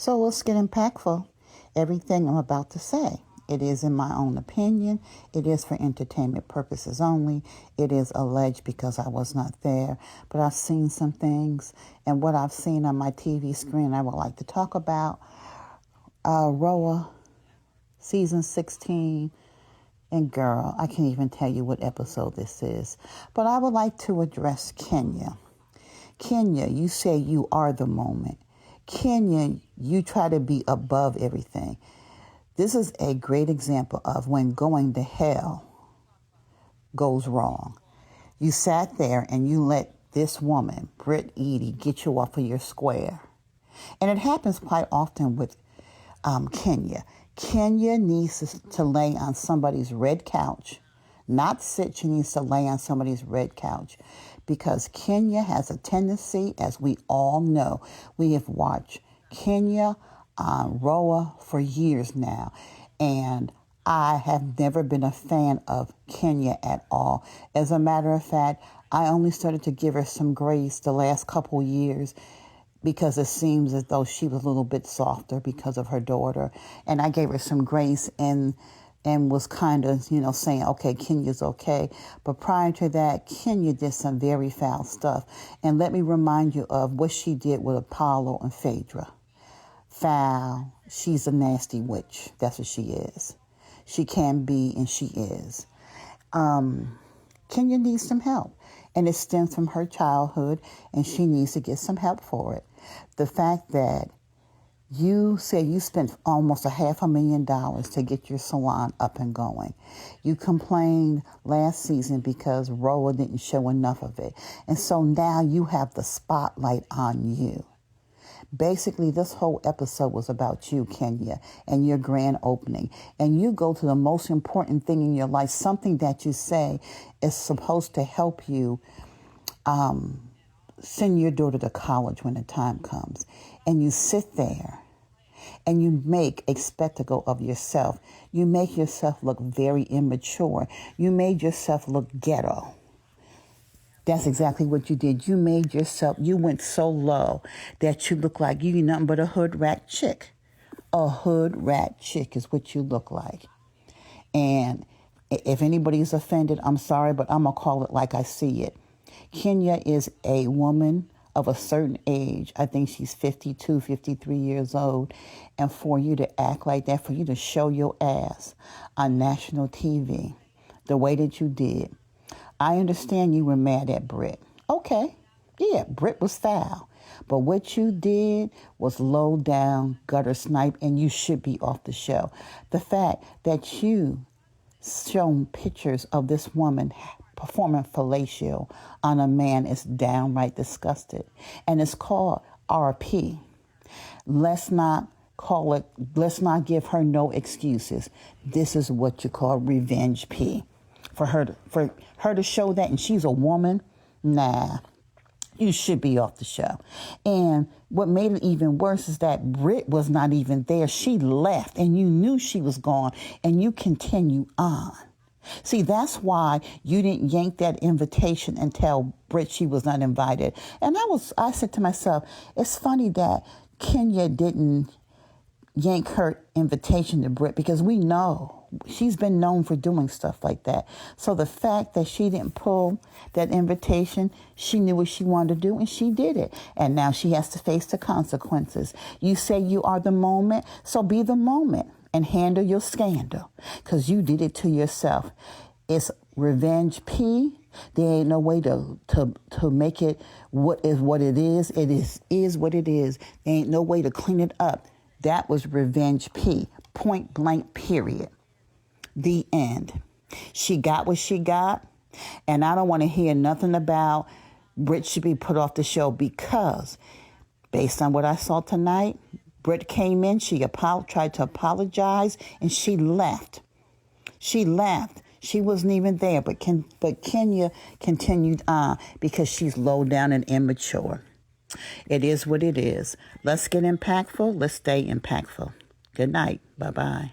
So let's get impactful. Everything I'm about to say, it is in my own opinion. It is for entertainment purposes only. It is alleged because I was not there. But I've seen some things, and what I've seen on my TV screen I would like to talk about. Roa, season 16. And girl, I can't even tell you what episode this is. But I would like to address Kenya. Kenya, you say you are the moment. Kenya, you try to be above everything. This is a great example of when going to hell goes wrong. You sat there and you let this woman, Britt Eady, get you off of your square. And it happens quite often with Kenya. Kenya needs to lay on somebody's red couch. Not sit, she needs to lay on somebody's red couch. Because Kenya has a tendency, as we all know, we have watched Kenya on Roa for years now. And I have never been a fan of Kenya at all. As a matter of fact, I only started to give her some grace the last couple years because it seems as though she was a little bit softer because of her daughter. And I gave her some grace and was kind of, saying, okay, Kenya's okay. But prior to that, Kenya did some very foul stuff. And let me remind you of what she did with Apollo and Phaedra. Foul. She's a nasty witch. That's what she is. She can be, and she is. Kenya needs some help. And it stems from her childhood, and she needs to get some help for it. The fact that you said you spent almost $500,000 to get your salon up and going. You complained last season because Roa didn't show enough of it. And so now you have the spotlight on you. Basically, this whole episode was about you, Kenya, and your grand opening. And you go to the most important thing in your life, something that you say is supposed to help you send your daughter to college when the time comes. And you sit there and you make a spectacle of yourself. You make yourself look very immature. You made yourself look ghetto. That's exactly what you did. You made yourself, you went so low that you look like you nothing but a hood rat chick. A hood rat chick is what you look like. And if anybody's offended, I'm sorry, but I'm going to call it like I see it. Kenya is a woman of a certain age. I think she's 52, 53 years old. And for you to act like that, for you to show your ass on national TV the way that you did, I understand you were mad at Britt. Okay, yeah, Britt was foul. But what you did was low down, gutter snipe, and you should be off the show. The fact that you shown pictures of this woman performing fellatio on a man is downright disgusted. And it's called RP. Let's not give her no excuses. This is what you call revenge P. For her to show that, and she's a woman, nah, you should be off the show. And what made it even worse is that Britt was not even there. She left, and you knew she was gone, and you continue on. See, that's why you didn't yank that invitation and tell Britt she was not invited. And I said to myself, it's funny that Kenya didn't yank her invitation to Britt, because we know she's been known for doing stuff like that. So the fact that she didn't pull that invitation, she knew what she wanted to do, and she did it. And now she has to face the consequences. You say you are the moment, so be the moment and handle your scandal, because you did it to yourself. It's revenge P. There ain't no way to make it what it is. It is what it is. There ain't no way to clean it up. That was revenge P. Point blank, period. The end. She got what she got, and I don't want to hear nothing about Britt should be put off the show, because based on what I saw tonight, Britt came in, she tried to apologize, and she left. She left. She wasn't even there, but Kenya continued on because she's low down and immature. It is what it is. Let's get impactful. Let's stay impactful. Good night. Bye-bye.